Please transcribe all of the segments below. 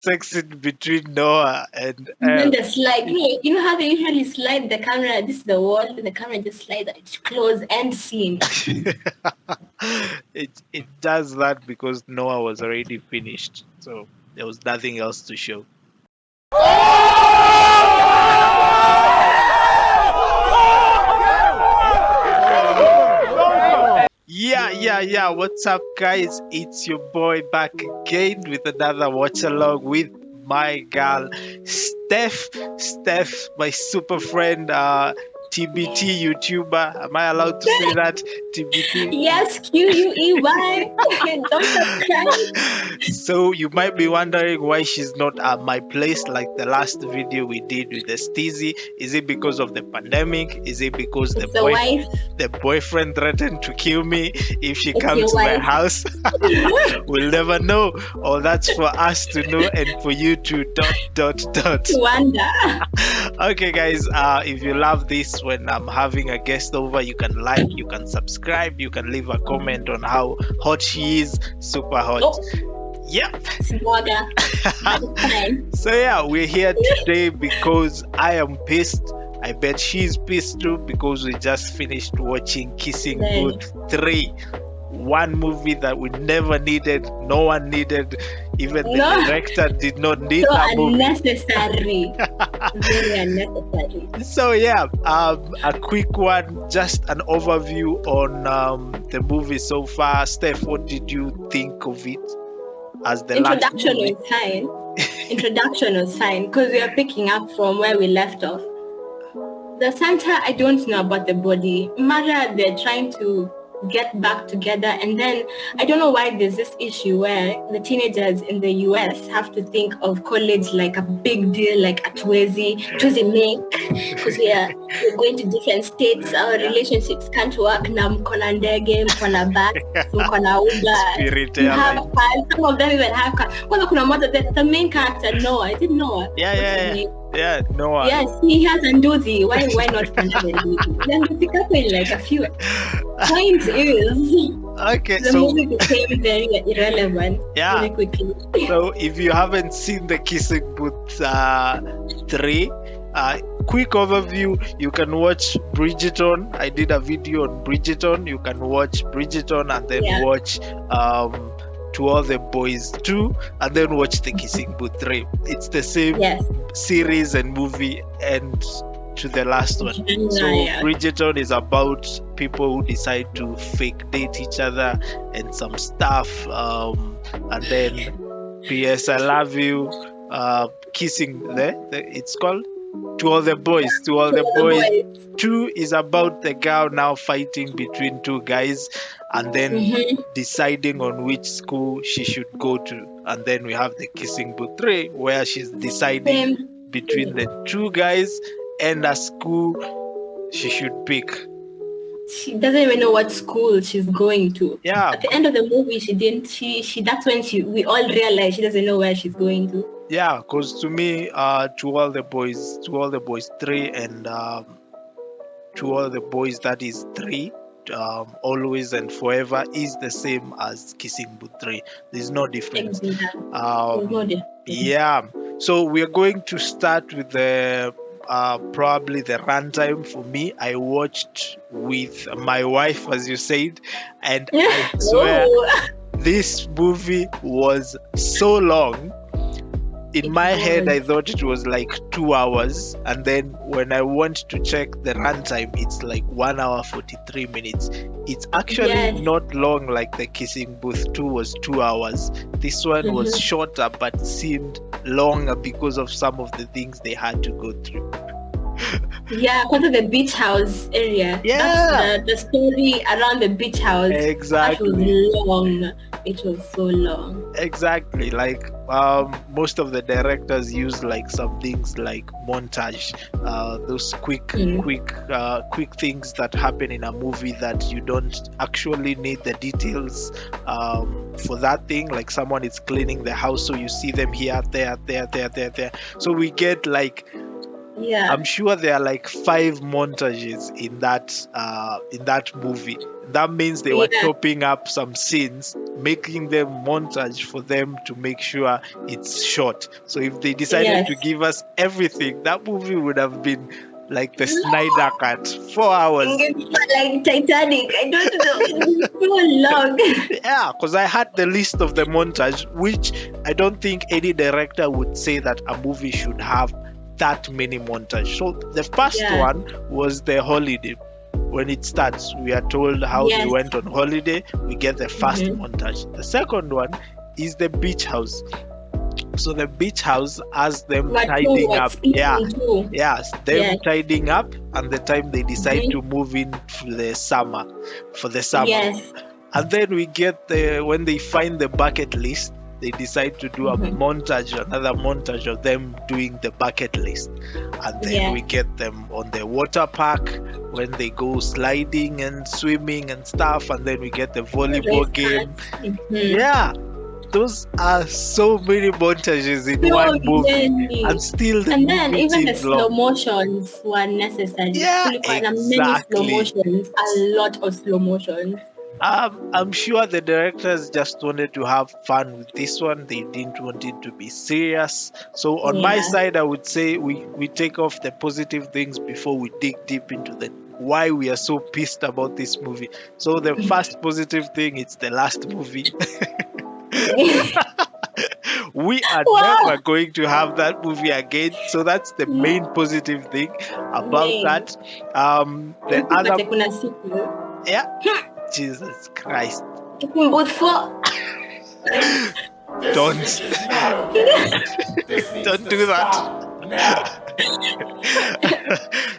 sex scene between Noah and And then Elle. the slide, you know how they usually slide the camera, this is the wall, and the camera just slides, it's close, end scene. It does that because Noah was already finished, so there was nothing else to show. Yeah. What's up, guys? It's your boy back again with another watch along with my girl, Steph. Steph, my super friend, TBT YouTuber. Am I allowed to say that? TBT. Yes, QUEY. Don't subscribe. So you might be wondering why she's not at my place like the last video we did with the Steezy. Is it because of the pandemic? Is it because It's the wife. the boyfriend threatened to kill me if she It's comes your to my wife. house? We'll never know. Or that's for us to know and for you to ... Wonder. Okay, guys, if you love this when I'm having a guest over, you can like, you can subscribe, you can leave a comment on how hot she is. Super hot. Oh, Yep. smaller. But it's fine. So yeah, we're here today because I am pissed. I bet she's pissed too because we just finished watching Kissing Right. Booth 3. One movie that we never needed, no one needed, even the No. director did not need So that movie. unnecessary. Very unnecessary. So yeah, a quick one, just an overview on the movie so far. Steph, what did you think of it as the last Introduction movie? was fine. Introduction was fine because we are picking up from where we left off. The Santa, I don't know about the body. Mara, they're trying to get back together, and then I don't know why there's this issue where the teenagers in the US have to think of college like a big deal, like a Twezi make, because we're going to different states. Our relationships can't work. Na mkona ndege, mkona bus, mkona Uber. Spirit You have Airlines. cars. Some of them even have cars. Well, kuna moja, the main character Noah. I didn't know. Yeah, Noah. Yes, he has Nduzi. Why not Fantasy Nduzi? Then we pick up in like a few. Point is, Okay, the movie became very irrelevant Yeah. very quickly. So if you haven't seen the Kissing Booth 3, quick overview, you can watch Bridgerton. I did a video on Bridgerton. You can watch Bridgerton and then Yeah. watch To All the Boys 2 and then watch the Kissing Booth 3. It's the same Yes. series and movie and to the last one. So Yeah. Bridgerton is about people who decide to fake date each other and some stuff, and then P.S. I love you, kissing it's called To All the Boys. To All the Boys 2 is about the girl now fighting between two guys and then deciding on which school she should go to. And then we have the Kissing Booth 3 where she's deciding Same. between the two guys and a school she should pick. She doesn't even know what school she's going to. Yeah. At the end of the movie, she didn't. She. That's when we all realized she doesn't know where she's going to. Yeah, because to me, To All the Boys 3 and To All the Boys, that is 3, Always and Forever is the same as Kissing Booth 3. There's no difference. There's no difference. Yeah, so we're going to start with the probably the runtime. For me, I watched with my wife, as you said, and I swear this movie was so long. In my head, I thought it was like 2 hours, and then when I went to check the runtime, it's like 1 hour 43 minutes. It's actually not long like the Kissing Booth 2 was 2 hours. This one was shorter but seemed longer because of some of the things they had to go through. Yeah, because of the beach house area. Yeah. That's the story around the beach house. Exactly. That was long. It was so long. Exactly. Like most of the directors use like some things like montage, those quick things that happen in a movie that you don't actually need the details for that thing. Like someone is cleaning the house, so you see them here, there. So we get like Yeah. I'm sure there are like 5 montages in that movie. That means they were Yeah. chopping up some scenes, making them montage for them to make sure it's short. So if they decided Yes. to give us everything, that movie would have been like the Snyder Cut, 4 hours. Like Titanic. I don't know. It's so long. Yeah, because I had the list of the montage, which I don't think any director would say that a movie should have that many montage. So the first Yeah. one was the holiday. When it starts, we are told how they Yes. went on holiday. We get the first Mm-hmm. montage. The second one is the beach house. So the beach house has them What two tidying was up. Yeah, speaking to? yes, them Yes. tidying up, and the time they decide Mm-hmm. to move in for the summer. Yes. And then we get when they find the bucket list, they decide to do Mm-hmm. another montage of them doing the bucket list. And then Yeah. we get them on the water park when they go sliding and swimming and stuff. And then we get the volleyball game. Mm-hmm. Yeah, those are so many montages in So one movie. many. And still the And then movie even the seems slow long. motions were necessary. Yeah, Quite many slow exactly. motions, a lot of slow motions. I'm sure the directors just wanted to have fun with this one. They didn't want it to be serious. So on my Yeah. side, I would say we take off the positive things before we dig deep into the why we are so pissed about this movie. So the first positive thing, it's the last movie. We are Wow. never going to have that movie again. So that's the main positive thing about Main. that. The other, Tupate kuna siku. yeah, Jesus Christ. Tukumbutso. Don't don't do that.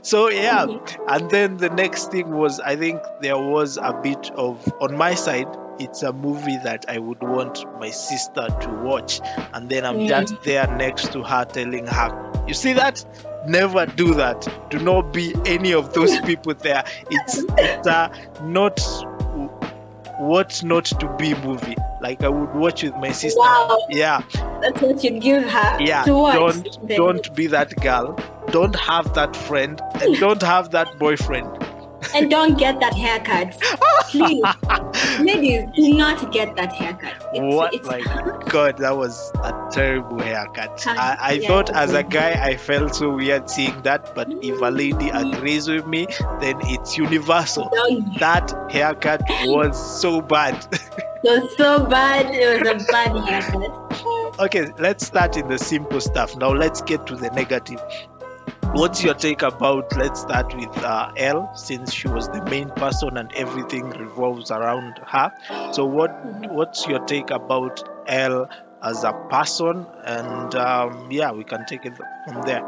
So yeah, and then the next thing was, I think there was a bit of, on my side, it's a movie that I would want my sister to watch, and then I'm just there next to her telling her, you see that, never do that, do not be any of those people there. It's a not what not to be movie. Like I would watch with my sister. Wow. Yeah, That's what you give her yeah, to watch. don't be that girl, don't have that friend, and don't have that boyfriend, And don't get that haircut. Please. Ladies, do not get that haircut. What, like, God, that was a terrible haircut. I Yeah. thought as a guy I felt so weird seeing that, but if a lady agrees with me, then it's universal. Don't- That haircut was so bad. It was so bad. It was a bad haircut. Okay, let's start in the simple stuff. Now let's get to the negative. What's your take about, let's start with Elle, since she was the main person and everything revolves around her. So what's your take about Elle as a person? And yeah, we can take it from there.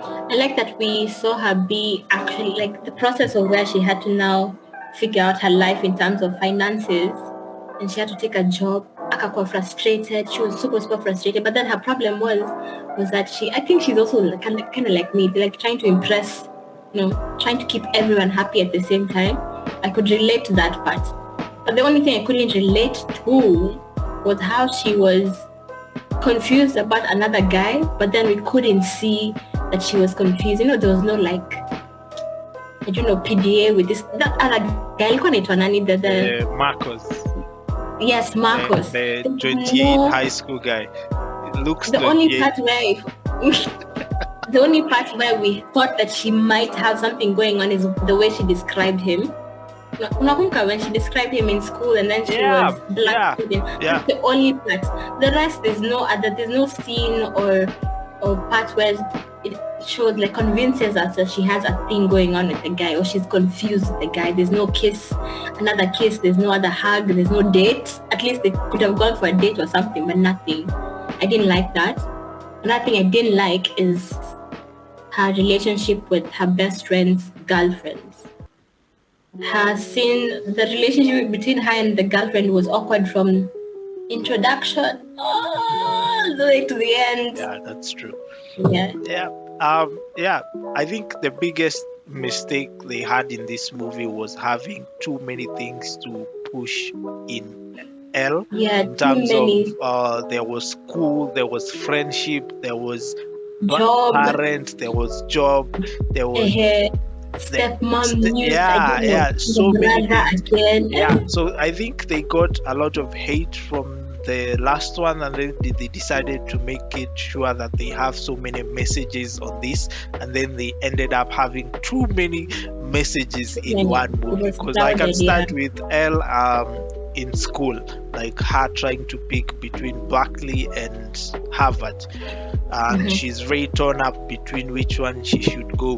I like that we saw her be actually like the process of where she had to now figure out her life in terms of finances, and she had to take a job. Akakuwa frustrated. She was super frustrated. But then her problem was that I think she's also kind of like me, like trying to impress, trying to keep everyone happy at the same time. I could relate to that part. But the only thing I couldn't relate to was how she was confused about another guy, but then we couldn't see that she was confused. There was no PDA with that other guy. Marcos. Yes, Marcos. The 28 high school guy. It looks the 28. only part where the only part where we thought that she might have something going on is the way she described him. Unakumbuka when she described him in school and then she was black. Yeah. That's the only part. The rest, there's no scene or part where it shows, like, convinces us that she has a thing going on with the guy, or she's confused with the guy. There's no another kiss, there's no other hug, there's no date. At least they could have gone for a date or something, but nothing. I didn't like that. Another thing I didn't like is her relationship with her best friend's girlfriends. The relationship between her and the girlfriend was awkward from introduction all the way to the end. Yeah, that's true. Yeah. I think the biggest mistake they had in this movie was having too many things to push in Elle. Yeah, in terms too many. of there was school, there was friendship, there was Job, parents, there was job, there was uh, the stepmom news, I yeah, don't know, yeah, the so many brother things. again. Yeah, so I think they got a lot of hate from the last one, and then they decided to make it sure that they have so many messages on this, and then they ended up having too many messages Too in many. one It movie. was Because I can crowded, yeah. start with Elle in school, like her trying to pick between Berkeley and Harvard, and Mm-hmm. she's very torn up between which one she should go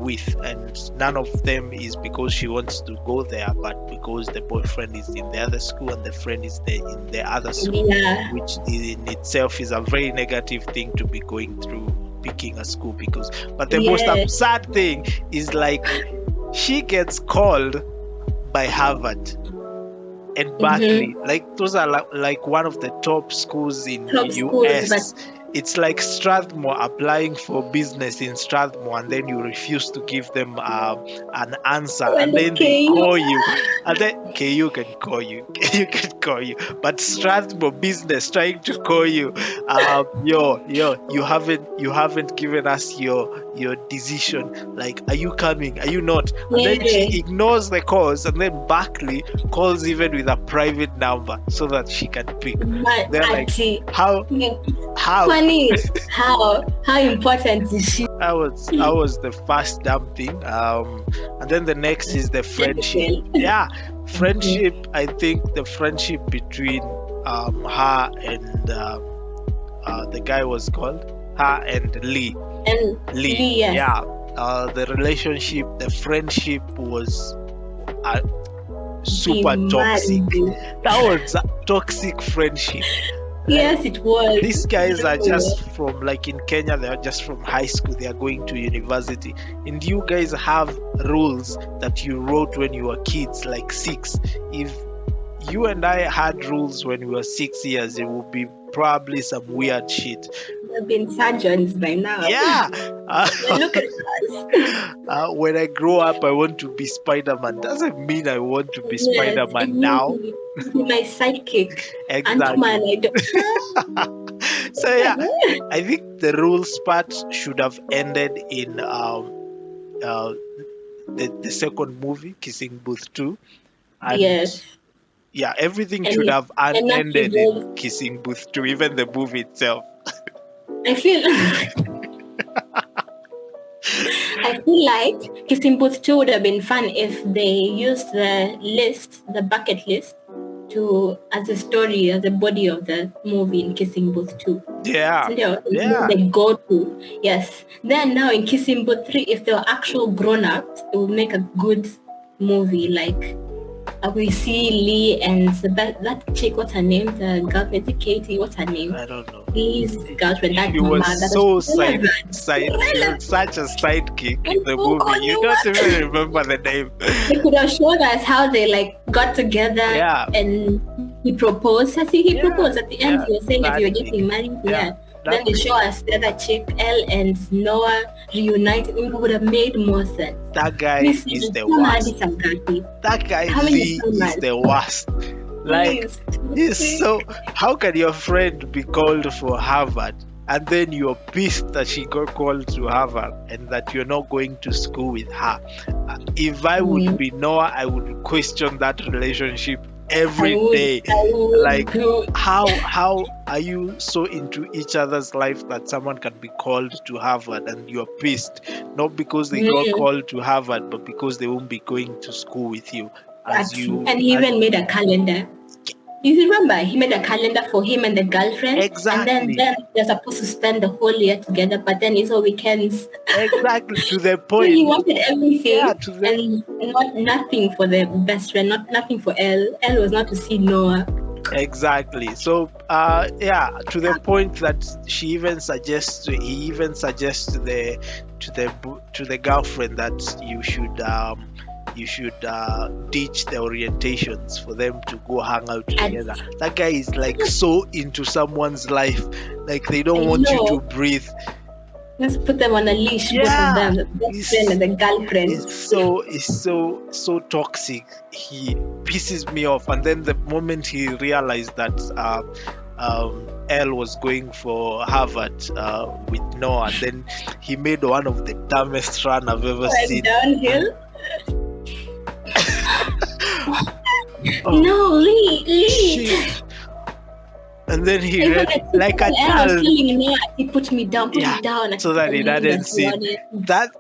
with, and none of them is because she wants to go there, but because the boyfriend is in the other school and the friend is there in the other school, Yeah. which in itself is a very negative thing to be going through, picking a school. Because but the most Yeah. absurd thing is, like, she gets called by Harvard and Berkeley. Mm-hmm. Like, those are like one of the top schools in Top schools, but US. It's like Strathmore applying for business in Strathmore, and then you refuse to give them an answer, when and the then they KU, call you, and then KU can call you, KU can call you, but Strathmore business trying to call you, you haven't given us your decision. Like, are you coming? Are you not? And then she yeah, ignores the calls, and then Barkley calls even with a private number so that she can pick. but They're like, Ati, how? funny is how important is she? That was the first damn thing. And then the next is the friendship. Yeah, friendship. I think the friendship between her and the guy was called her and Lee. And Lee. yes. Yeah. The relationship, the friendship was super toxic. That was a toxic friendship. Yes, it was. These guys are just from, like, in Kenya, they are just from high school, they are going to university, and you guys have rules that you wrote when you were kids, like 6. If you and I had rules when we were 6 years, it would be probably some weird shit. We've been surgeons by now. Yeah. Look at us. When I grow up, I want to be Spider-Man. Doesn't mean I want to be Spider-Man now. Be my sidekick. Exactly. So yeah, I think the rules part should have ended in the second movie, Kissing Booth 2. And yes. Yeah, everything should have ended in Kissing Booth 2, even the movie itself. I feel like Kissing Booth 2 would have been fun if they used the bucket list, as a story, as a body of the movie in Kissing Booth 2. Yeah. They go to. Yes. Then now in Kissing Booth 3, if they were actual grown-ups, it would make a good movie. Like, we see Lee and that chick, what's her name? The girlfriend, Katie, what's her name? I don't know. Lee's girlfriend. She was such a sidekick in the movie. You don't even remember the name. They could have shown us how they got together and he proposed. I see he proposed at the end. He was saying that you were getting married. Yeah. Then they show us the other chick, Elle and Noah reunited. It would have made more sense. That guy is the worst. That guy Lee is the worst. Like, he's so. How can your friend be called for Harvard, and then you're pissed that she got called to Harvard and that you're not going to school with her? If I would be Noah, I would question that relationship every day. Like, how are you so into each other's life that someone can be called to Harvard and you're pissed, not because they got called to Harvard, but because they won't be going to school with you. And he even made a calendar. You remember, he made a calendar for him and the girlfriend. Exactly. And then they're supposed to spend the whole year together, but then it's all weekends. Exactly, to the point. He wanted everything and nothing for the best friend, nothing for Elle. Elle was not to see Noah. Exactly. So, to the point that he even suggests to the girlfriend that you should ditch the orientations for them to go hang out together. That guy is like so into someone's life, like they don't want you to breathe. Let's put them on a leash, both of them, the best friend and the girlfriend. It's so toxic. He pisses me off. And then the moment he realized that Elle was going for Harvard with Noah, and then he made one of the dumbest run I've ever Went seen. downhill. Oh, No, Lee. shit. And then he Even ran like a I was child. telling Noah, he put me down, So that he doesn't see it. that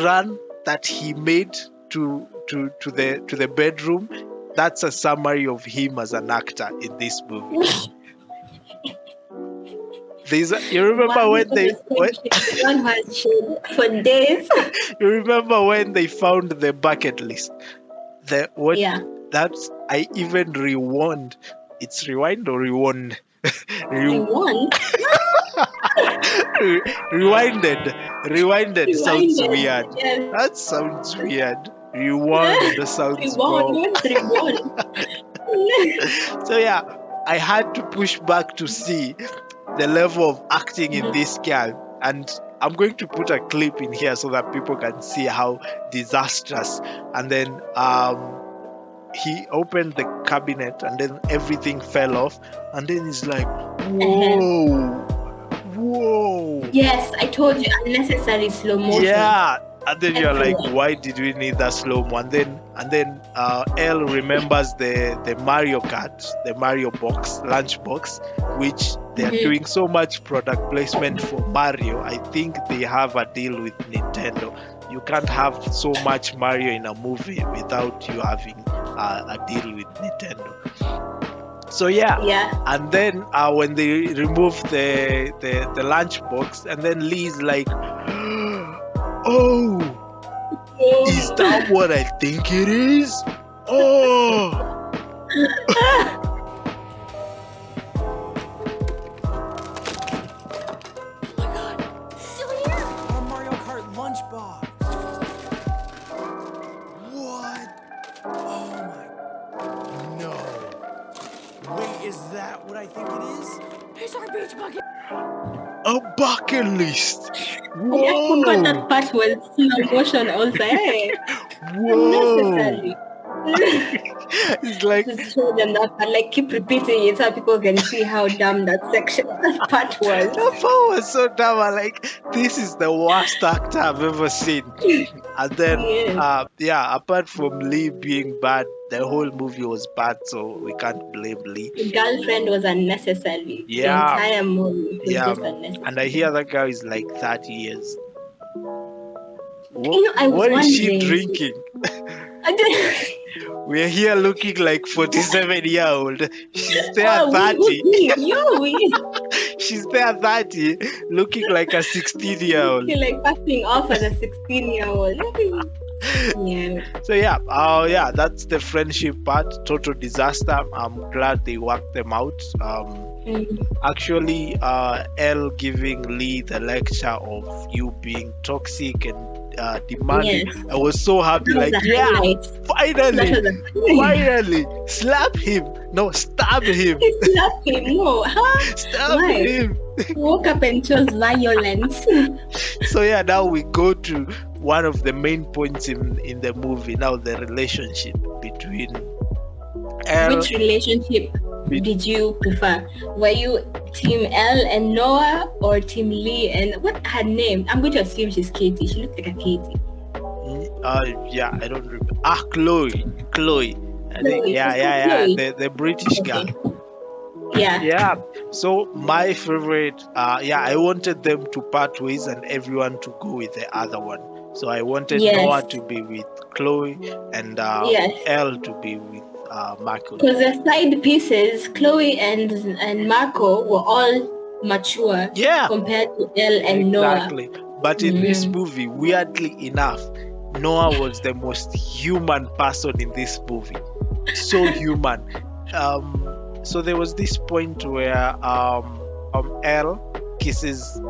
run that he made to the bedroom. That's a summary of him as an actor in this movie. You remember when they one has showed for days. you remember when they found the bucket list? Yeah. That's I even rewound. It's rewind or rewound? Rewind. Rewinded sounds weird. Yes. That sounds weird. Rewound sounds wrong. So yeah, I had to push back to see the level of acting in this girl, and I'm going to put a clip in here so that people can see how disastrous. And then he opened the cabinet, and then everything fell off, and then he's like, whoa. Yes, I told you, unnecessary slow motion. Yeah. And then you're like, why did we need that slow mo? And then Elle remembers the Mario Kart, the Mario box, lunch box, which they're doing so much product placement for Mario. I think they have a deal with Nintendo. You can't have so much Mario in a movie without you having a deal with Nintendo. So yeah. And then when they remove the lunch box, and then Lee's like, oh, is that what I think it is? Oh. Oh my god, still here? Our Mario Kart lunchbox. What? Oh my. No. Wait, is that what I think it is? Here's our beach bucket. A bucket list. Whoa. I forgot that part was slow motion also. Hey. Whoa. Unnecessary. It's like, just show them that part, like keep repeating it so people can see how dumb that part was. That part was so dumb. I'm like, this is the worst actor I've ever seen. And then, apart from Lee being bad, the whole movie was bad, so we can't blame Lee. The girlfriend was unnecessary. Yeah. The entire movie was just unnecessary. And I hear that guy is like 30 years. What is she drinking? I didn't. We're here looking like 47-year-old. She's there 30. She's there 30, looking like a 16-year-old. You're like passing off as a 16-year-old. Yeah. So that's the friendship part. Total disaster. I'm glad they worked them out. Actually, Elle giving Lee the lecture of you being toxic and demanding. Yes. I was so happy. Like, finally, slap him. No, stab him. Slap him. No, stab him. Woke up and chose violence. So yeah, now we go to one of the main points in the movie. Now the relationship between Elle. Which relationship did you prefer? Were you Team Elle and Noah or Team Lee and what her name? I'm going to assume she's Katie. She looks like a Katie. I don't remember. Chloe. I think, Chloe. The British girl. Yeah. So my favorite, I wanted them to part ways and everyone to go with the other one. So I wanted Noah to be with Chloe and Elle to be with Marco. Because the side pieces, Chloe and Marco were all mature compared to Elle and Noah. Exactly. But in this movie, weirdly enough, Noah was the most human person in this movie. So human. So there was this point where Elle kisses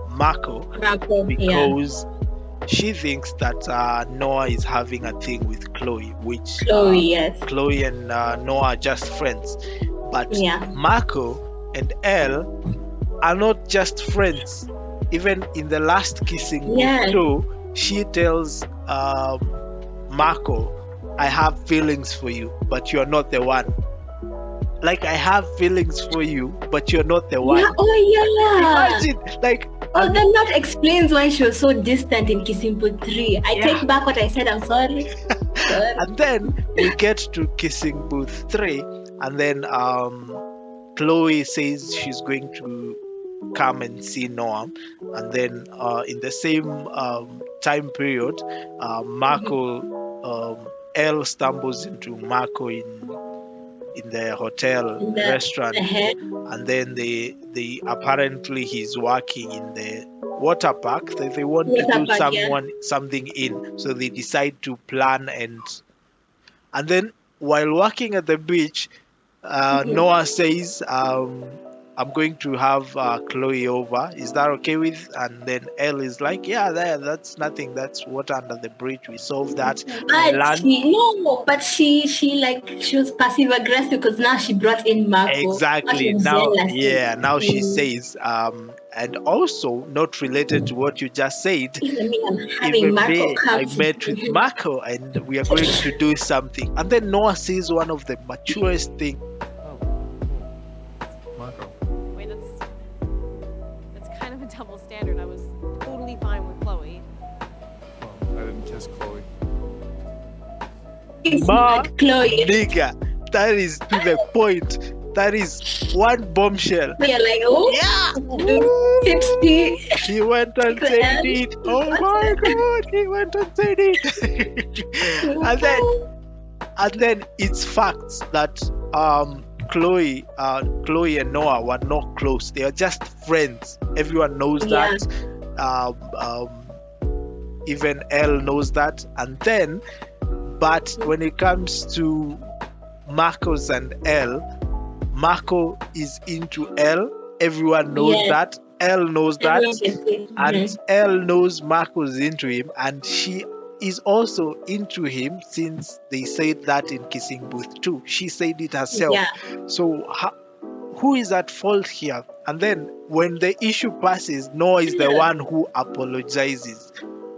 Marco because she thinks that Noah is having a thing with Chloe, which Chloe and Noah are just friends. But Marco and Elle are not just friends. Even in the last kissing show, she tells Marco, I have feelings for you, but you're not the one. like I have feelings for you, but you're not the one. Yeah, oh yeah. Imagine, like, Oh, then that explains why she was so distant in Kissing Booth 3. I take back what I said, I'm sorry. And then we get to Kissing Booth 3, and then Chloe says she's going to come and see Noah, and then in the same time period, Marco, Elle stumbles into Marco in the hotel restaurant, and then they apparently he's working in the water park. They want to do something in, so they decide to plan, and then while walking at the beach, Noah says, I'm going to have Chloe over. Is that okay with? And then Elle is like, yeah, that's nothing. That's water under the bridge. We solved that. But she was passive aggressive because now she brought in Marco. Exactly. Now she says, and also not related to what you just said. I met with Marco, and we are going to do something. And then Noah says one of the maturest things. Double standard. I was totally fine with Chloe. Well, I didn't kiss Chloe. Chloe. Nigga, that is to the point. That is one bombshell. You're like, oh yeah, 60. He went and said it. Oh my god, he went and said it. and then it's facts that Chloe and Noah were not close. They are just friends. Everyone knows that. Even Elle knows that. And then, but when it comes to Marcos and Elle, Marco is into Elle. Everyone knows that. Elle knows that. And Elle knows Marco's into him. And she is also into him since they said that in Kissing Booth 2. She said it herself. So who is at fault here? And then when the issue passes, Noah is the one who apologizes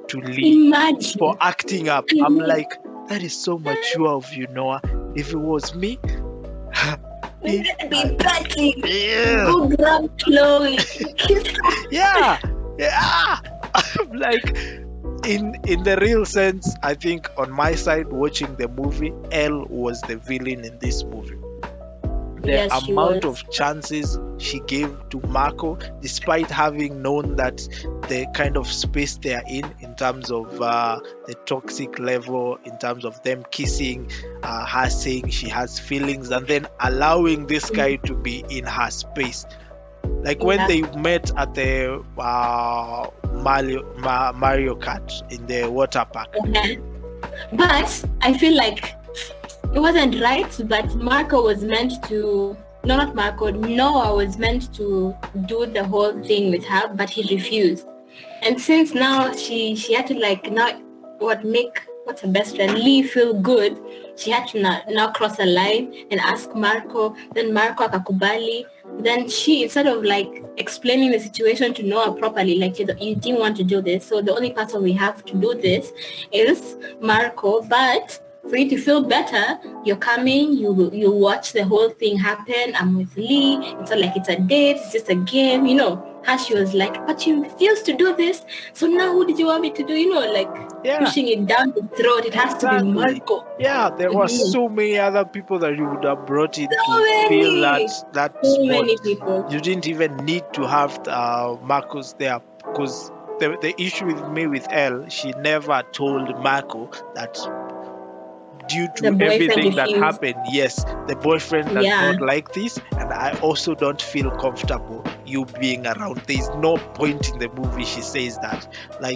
to Lee for acting up. I'm like, that is so mature of you, Noah. If it was me, be petty. Go grab Chloe. I'm like, in the real sense, I think on my side watching the movie, Elle was the villain in this movie. The amount of chances she gave to Marco, despite having known that the kind of space they are in terms of the toxic level, in terms of them kissing, her saying she has feelings, and then allowing this guy to be in her space. Like when they met at the Mario Kart in the water park. But I feel like it wasn't right, but Marco was meant to, Noah was meant to do the whole thing with her, but he refused. And since now she had to make what's her best friend, Lee, feel good, she had to now cross a line and ask Marco, then Marco akakubali. Then she, instead of explaining the situation to Noah properly, you didn't want to do this, so the only person we have to do this is Marco, but for you to feel better, you're coming, you watch the whole thing happen. I'm with Lee. It's not like it's a date, it's just a game, How she was like, but you refused to do this, so now who did you want me to do? Pushing it down the throat. It has to be Marco. Yeah, there were so many other people that you would have brought in to feel that so many people. You didn't even need to have Marcos there, because the issue with me with Elle, she never told Marco that due to everything that happened, yes, the boyfriend does not like this, and I also don't feel comfortable you being around. There's no point in the movie she says that.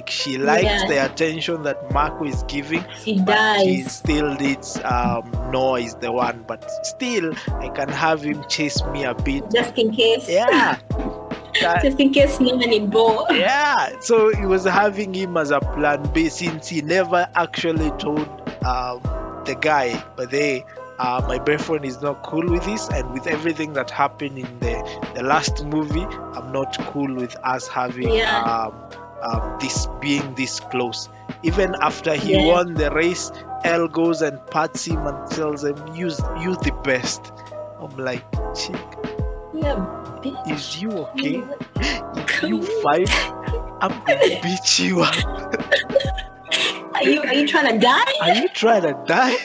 She likes the attention that Marco is giving, she still needs Noah is the one, but still I can have him chase me a bit just in case. Just in case no anymore. So he was having him as a plan B, since he never actually told the guy, but my boyfriend is not cool with this, and with everything that happened in the last movie, I'm not cool with us having this being this close. Even after he won the race, Elle goes and pats him and tells him, you the best. I'm like, chick, Yeah, bitch. is you okay? If you fight, I'm gonna beat you up. Are you trying to die? Are you trying to die?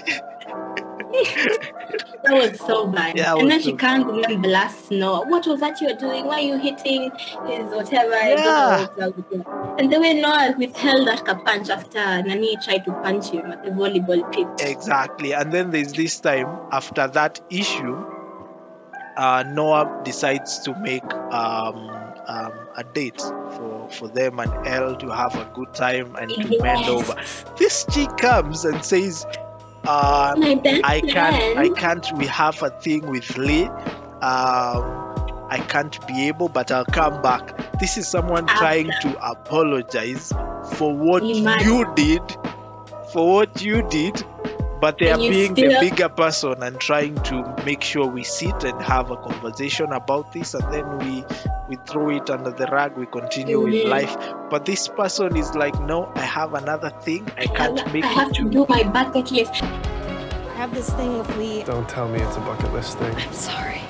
That was so bad. Yeah, it and was then so she can't even blast Noah. What was that you were doing? Why are you hitting his whatever? Yeah. I don't know. And the way Noah withheld that punch after Nani tried to punch him at the volleyball pit. Exactly. And then there's this time after that issue, Noah decides to make a date for them and Elle to have a good time and to bend Yes. over. This chick comes and says, My best I friend. can't. We have a thing with Lee. I can't be able, but I'll come back. This is someone trying to apologize for what you did, but they are And you being the still- bigger person and trying to make sure we sit and have a conversation about this, and then we throw it under the rug. We continue with life. But this person is like, no, I have another thing. I can't make I have it to do my bucket list. I have this thing with Lee. Don't tell me it's a bucket list thing. I'm sorry.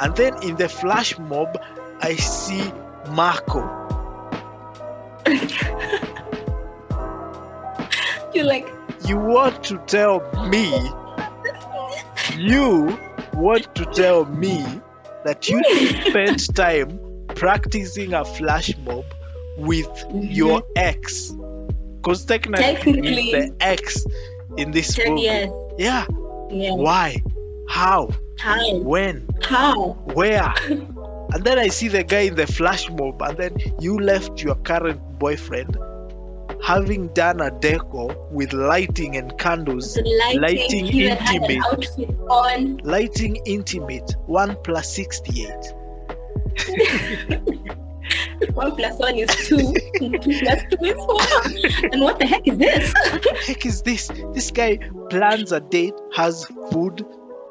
And then in the flash mob, I see Marco. You're like, You want to tell me that you spent time practicing a flash mob with your ex? Because technically he's the ex in this movie. yes. Yeah. Yeah. Why? How? How? When? How? Where? And then I see the guy in the flash mob, and then you left your current boyfriend having done a deco with lighting and candles, lighting he even had an intimate, outfit on. lighting intimate, 1 + 68. 1 + 1 is 2. 2 + 2 is 4. And what the heck is this? What the heck is this? This guy plans a date, has food,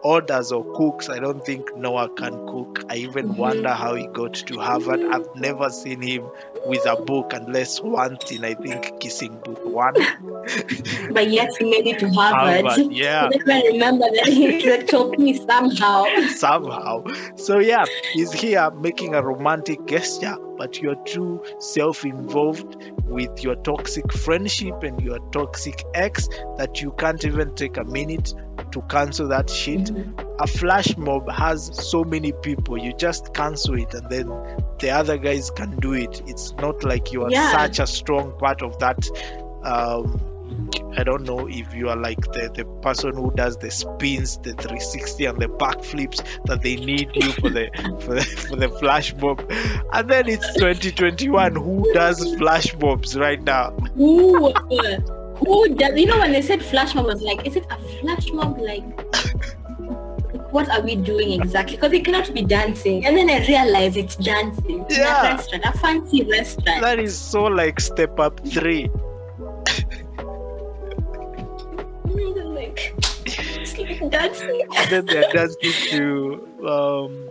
orders or cooks. I don't think Noah can cook. I even wonder how he got to Harvard. I've never seen him with a book unless once in, I think, Kissing Book 1. But yes, he made it to Harvard. Harvard, yeah. I can remember that he told me somehow. Somehow. So yeah, he's here making a romantic gesture, but you're too self-involved with your toxic friendship and your toxic ex that you can't even take a minute to cancel that shit. A flash mob has so many people, you just cancel it and then the other guys can do it. It's not like you are such a strong part of that. I don't know if you are like the person who does the spins, the 360 and the backflips, that they need you for the flash mob. And then it's 2021. Who does flash mobs right now? Who does? You know, when they said flash mob, I was like, is it a flash mob? Like, what are we doing exactly? Because it cannot be dancing. And then I realized it's dancing in a restaurant, a fancy restaurant. That is so like Step Up 3. It's like dancing. And then they're dancing to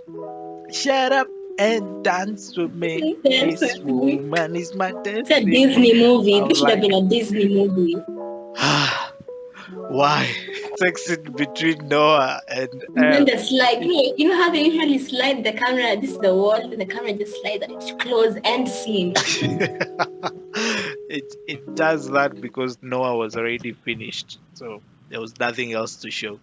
Shut Up and Dance with Me. This woman is my destiny. It's a Disney movie. I'm This should have like, been a Disney movie. why? Sex in between Noah and And then the slide. You know how they usually slide the camera? This is the wall, and the camera just slides and it's close end scene. it does that because Noah was already finished, so there was nothing else to show.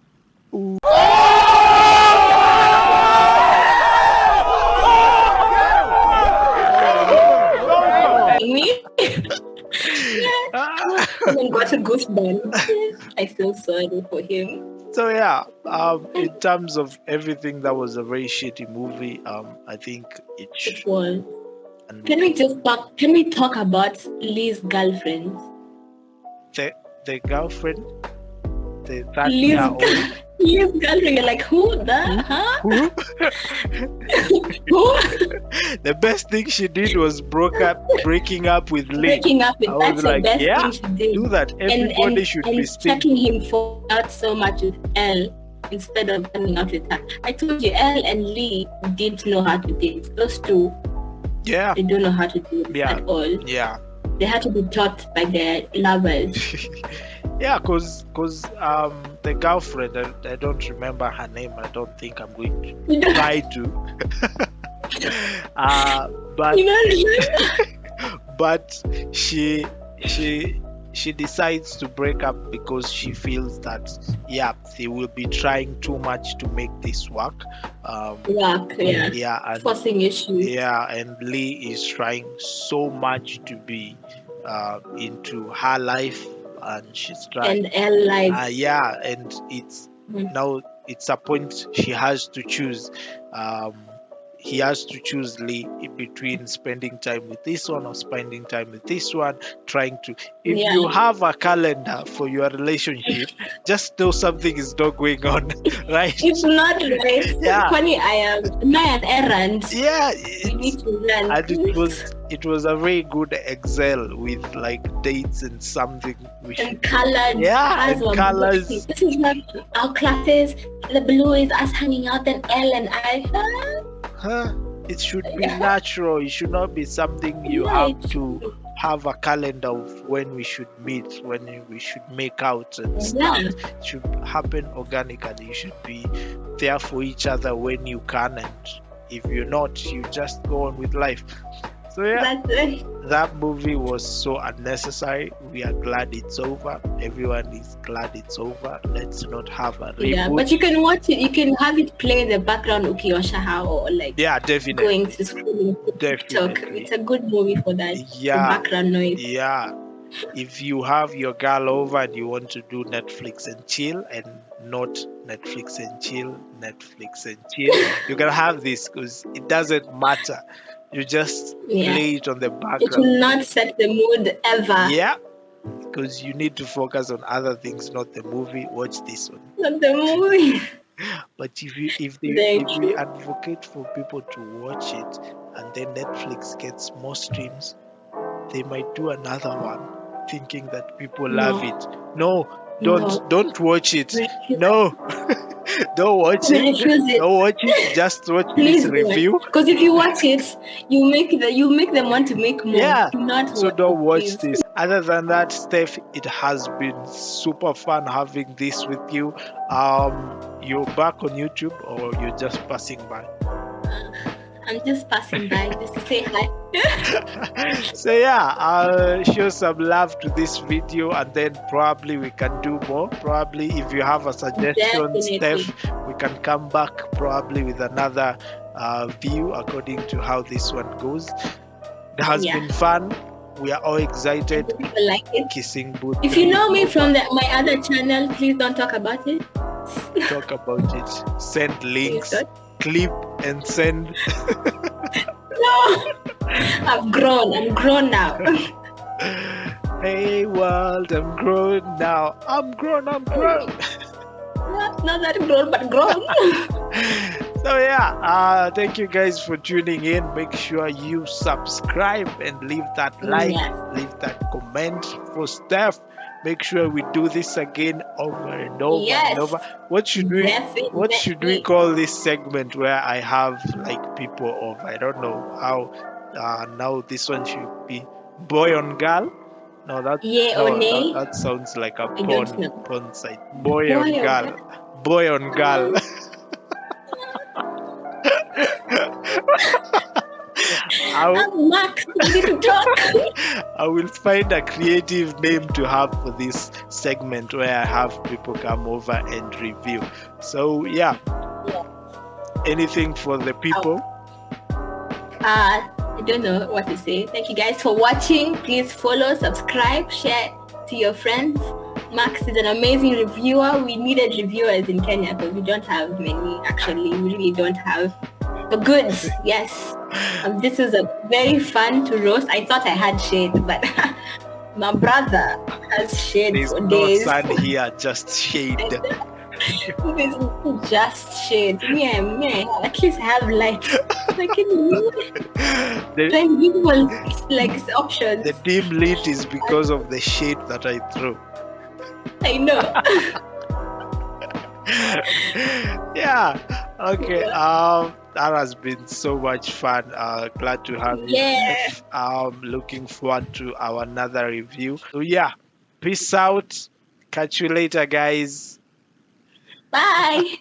Me? Even got a goosebump. I feel sorry for him. So yeah, in terms of everything, that was a very shitty movie. I think it It was. and Can we talk about Lee's girlfriend? the girlfriend, the Lee's 30-year-old. Lee's girlfriend. You're like, who the? Huh? Who? Who? The best thing she did was breaking up with Lee. Breaking up with I that's was the like, best yeah, thing she did. do that. Everybody should be speaking. checking him for out so much with Elle instead of hanging out with her. I told you, Elle and Lee didn't know how to date. Those two, Yeah, they don't know how to date at all. yeah. They had to be taught by their lovers. Yeah, cause the girlfriend, I don't remember her name. I don't think I'm going to You don't, try to. uh, but you don't but she she she decides to break up because she feels that, yeah, they will be trying too much to make this work. work, yeah. Yeah, and Forcing issues yeah, and Lee is trying so much to be into her life, and she's trying. and L lives. Yeah, and it's Mm. now it's a point she has to choose. Um, he has to choose Lee in between spending time with this one or spending time with this one. Trying to, if Yeah. you have a calendar for your relationship, just know something is not going on, right? It's not right. Yeah. Funny, I am not errand. Yeah, You need to run. and it was a very good Excel with like dates and something we should. And colored. Yeah, As and well. colors. This is not our classes. The blue is us hanging out, and L and I. Huh? It should be natural. It should not be something you Right. have to have a calendar of when we should meet, when we should make out and stuff. Yeah. It should happen organically. You should be there for each other when you can, and if you're not, you just go on with life. So yeah, That's it. that movie was so unnecessary. We are glad it's over. Everyone is glad it's over. Let's not have a reboot. Yeah, but you can watch it. You can have it play in the background, Ukiyoshaha, or like Yeah, definitely. going to scrolling TikTok. Definitely. It's a good movie for that. Yeah. The background noise. Yeah, if you have your girl over and you want to do Netflix and chill, and not Netflix and chill, Netflix and chill, you can have this because it doesn't matter. You just Yeah. play it on the It will background. not set the mood ever. Yeah, because you need to focus on other things, not the movie. Watch this one. Not the movie. But if we Very true. advocate for people to watch it, and then Netflix gets more streams, they might do another one, thinking that people love it. No, don't watch it. No, don't watch it. Refuse it. Don't watch it. Just watch Please this review. Because if you watch it, you make them want to make more. Yeah. Do not So don't watch please. this. Other than that, Steph, it has been super fun having this with you. You're back on YouTube, or you're just passing by? I'm just passing by just to say hi. So yeah, I'll show some love to this video, and then probably we can do more. Probably if you have a suggestion, Definitely. Steph, we can come back probably with another view according to how this one goes. It has Yeah. been fun. We are all excited. People like it. Kissing booth. If you know me from my other channel, please don't talk about it. Talk about it. Send links, don't. clip, and send. No. I'm grown now. Hey world, I'm grown now. I'm grown. Not that grown, but grown. So yeah, thank you guys for tuning in. Make sure you subscribe and leave that like, Yes. leave that comment for Steph. Make sure we do this again over and over Yes. and over. What should we Definitely. call this segment where I have like people of, I don't know how, now this one should be boy on girl. No, that sounds like a don't know. porn site. Boy on girl. Boy on girl. I'm Max, ready to talk. I will find a creative name to have for this segment where I have people come over and review. So yeah, anything for the people? I don't know what to say. Thank you guys for watching. Please follow, subscribe, share to your friends. Max is an amazing reviewer. We needed reviewers in Kenya because we don't have many. Actually, we really don't have the goods. Yes. This is a very fun to roast. I thought I had shade, but my brother has shade There's for no days. sun here, just shade. This is just shade. Me, at least have light. Like, trying people like options. The dim lit is because of the shade that I threw. I know. Yeah. Okay. That has been so much fun. Glad to have you. Yeah. Looking forward to our another review. So yeah, peace out. Catch you later, guys. Bye.